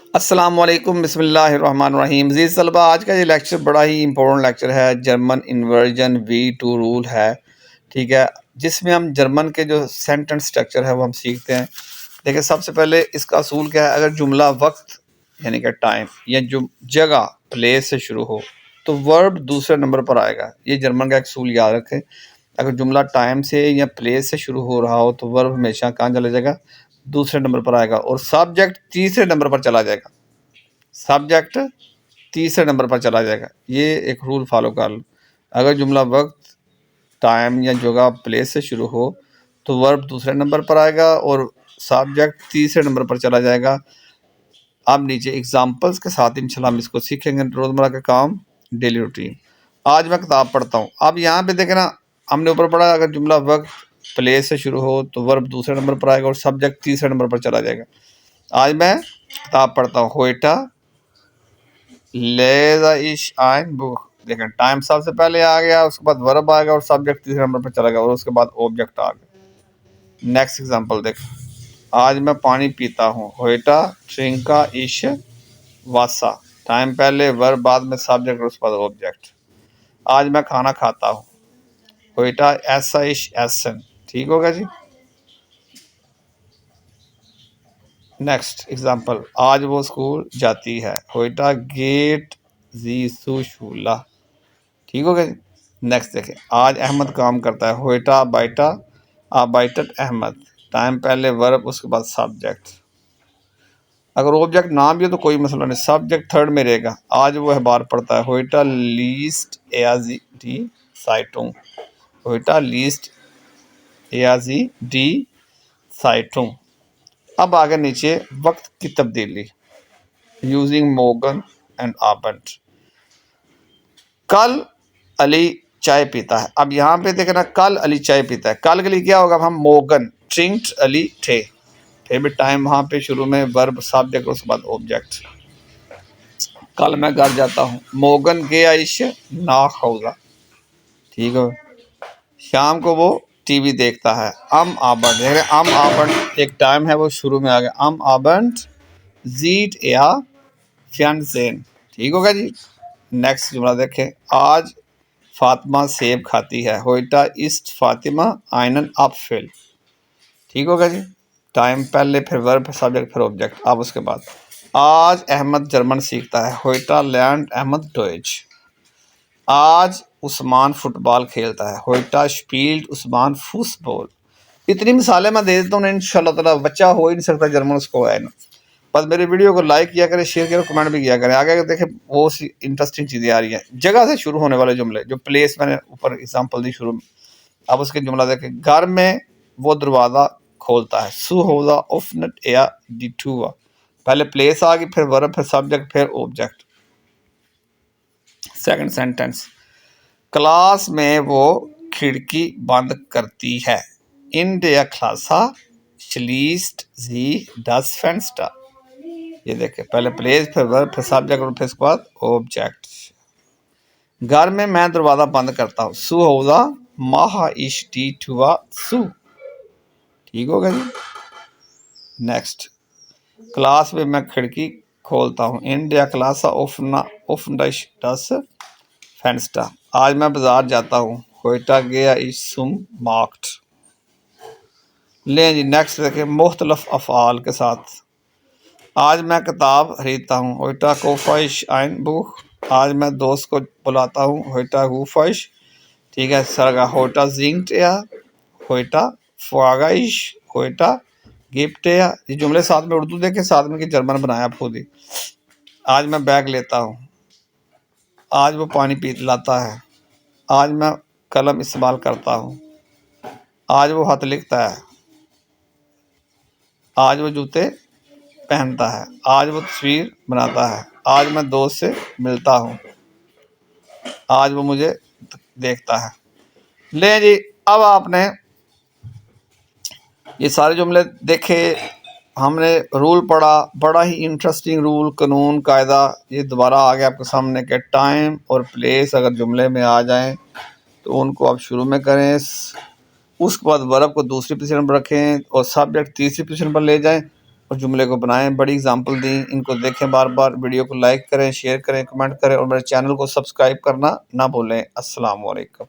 अस्सलाम वालेकुम बिस्मिल्लाहिर्रहमानिर्रहीम। जी तलबा, आज का ये लेक्चर बड़ा ही इंपॉर्टेंट लेक्चर है। जर्मन इन्वर्जन V2 रूल है, ठीक है, जिसमें हम जर्मन के जो सेंटेंस स्ट्रक्चर है वो हम सीखते हैं। देखिए, सबसे पहले इसका असूल क्या है। अगर जुमला वक्त यानी कि टाइम या जो जगह प्लेस से शुरू हो तो वर्ब दूसरे नंबर पर आएगा। ये जर्मन का एक असूल याद रखें। अगर जुमला टाइम से या प्लेस से शुरू हो रहा हो तो वर्ब हमेशा कहाँ चला जाएगा, दूसरे नंबर पर आएगा, और सब्जेक्ट तीसरे नंबर पर चला जाएगा। सब्जेक्ट तीसरे नंबर पर चला जाएगा। ये एक रूल फॉलो कर लो। अगर जुमला वक्त टाइम या जगह प्लेस से शुरू हो तो वर्ब दूसरे नंबर पर आएगा और सब्जेक्ट तीसरे नंबर पर चला जाएगा। अब नीचे एग्जांपल्स के साथ इंशाल्लाह हम इसको सीखेंगे। रोजमर्रा का काम, डेली रूटीन। आज मैं किताब पढ़ता हूँ। अब यहाँ पे देखे ना, हमने ऊपर पढ़ा अगर जुमला वक्त प्लेस से शुरू हो तो वर्ब दूसरे नंबर पर आएगा और सब्जेक्ट तीसरे नंबर पर चला जाएगा। आज मैं किताब पढ़ता हूँ। होइटा लेज़ा इश आइन बुक। देखें, टाइम सबसे पहले आ गया, उसके बाद वर्ब आ गया और सब्जेक्ट तीसरे नंबर पर चला गया और उसके बाद ऑब्जेक्ट आ गया। नेक्स्ट एग्जांपल देख, आज मैं पानी पीता हूँ। होइटा ट्रिंका इश वासा। टाइम पहले, वर्ब बाद में, सब्जेक्ट और उसके बाद ऑब्जेक्ट। आज मैं खाना खाता हूँ। होइटा ऐसा इश एसन। ठीक होगा जी। नेक्स्ट एग्जांपल, आज वो स्कूल जाती है। होइटा गेट जी सू शूला। ठीक हो गया जी। नेक्स्ट देखें, आज अहमद काम करता है। होइटा बाइटा बाइटट अहमद। टाइम पहले, वर्ब उसके बाद सब्जेक्ट। अगर ऑब्जेक्ट ना भी हो तो कोई मसला नहीं, सब्जेक्ट थर्ड में रहेगा। आज वो अखबार पढ़ता है। होइटा लीस्ट एयाजी डी साइटों। होइटा लीस्ट एयाजी डी साइटों। अब आगे नीचे वक्त की तब्दीली यूजिंग मोगन एंड आबंट। कल अली चाय पीता है। अब यहाँ पे देखना, कल अली चाय पीता है, कल के लिए क्या होगा, हम मोगन ट्रिंक्ड अली थे भी टाइम वहाँ पे शुरू में, वर्ब सब्जेक्ट उसके बाद ऑब्जेक्ट। कल मैं घर जाता हूँ। मोगन गया इश ना खौजा। ठीक है। शाम को वो टीवी देखता है। अम आबंट, देख रहे अम आबंट एक टाइम है वो शुरू में आ गया। अम आबंट जीट या फ्यानसेन। ठीक होगा जी। नेक्स्ट जुमला देखें, आज फातिमा सेब खाती है। होइटा इस्ट फातिमा आइनन अपफिल। ठीक होगा जी। टाइम पहले, फिर वर्ब, फिर सब्जेक्ट, फिर ऑब्जेक्ट। अब उसके बाद, आज अहमद जर्मन सीखता है। होइटा लैंड अहमद डोइच। आज उस्मान फुटबॉल खेलता है। होइटा स्पील्ड उस्मान फुटबॉल। इतनी मिसालें मैं दे देता हूँ, इंशाल्लाह ताला बच्चा हो ही नहीं सकता जर्मन, उसको है ना। बस मेरे वीडियो को लाइक किया करें, शेयर करें, कमेंट भी किया करें। आगे देखें वो सी इंटरेस्टिंग चीज़ें आ रही हैं। जगह से शुरू होने वाले जुमले, जो प्लेस मैंने ऊपर एग्जांपल दी शुरू में। अब उसके जुमला देखें, घर में वो दरवाज़ा खोलता है। सू होगा ओफनट या डिटूआ। पहले प्लेस आ गई, फिर वर्ब, फिर सब्जेक्ट, फिर ऑब्जेक्ट। सेकंड सेंटेंस, क्लास में वो खिड़की बंद करती है। इन der क्लासा schließt sie das Fenster। ये देखें, पहले प्लेस, फिर वर्ब, फिर सब्जेक्ट और फिर इसके बाद ऑब्जेक्ट। घर में मैं दरवाज़ा बंद करता हूँ। सू होगा माहा इश टी टुआ सू। ठीक होगा जी। नेक्स्ट, क्लास में मैं खिड़की खोलता हूँ। इन der क्लासा ओफना ओफनडश दस फेंस्टा। आज मैं बाजार जाता हूँ। होइटा गया इस सुम मार्क्ट। लें जी, नेक्स्ट देखें, मुख्तलिफ अफ़आल के साथ। आज मैं किताब खरीदता हूँ। होइटा कोफाइश आइन बुक। आज मैं दोस्त को बुलाता हूँ। होइटा गुफाइश। ठीक है। सरगा होइटा जिंक्ट या होइटा फ़ागाइश। होइटा गिफ्ट या। ये जुमले साथ में उर्दू देखें, साथ में कि जर्मन बनाया आप खुद ही। आज मैं बैग लेता हूँ। आज वो पानी पी लाता है। आज मैं कलम इस्तेमाल करता हूँ। आज वो खत लिखता है। आज वो जूते पहनता है। आज वो तस्वीर बनाता है। आज मैं दोस्त से मिलता हूँ। आज वो मुझे देखता है। ले जी, अब आपने ये सारे जुमले देखे, हमने रूल पढ़ा, बड़ा ही इंटरेस्टिंग रूल, कानून, कायदा। ये दोबारा आ गया आपके सामने कि टाइम और प्लेस अगर जुमले में आ जाएं तो उनको आप शुरू में करें, उसके बाद वर्ब को दूसरी पोजीशन पर रखें और सब्जेक्ट तीसरी पोजीशन पर ले जाएं। और जुमले को बनाएं। बड़ी एग्जांपल दी, इनको देखें बार बार। वीडियो को लाइक करें, शेयर करें, कमेंट करें और मेरे चैनल को सब्सक्राइब करना ना भूलें। अस्सलाम वालेकुम।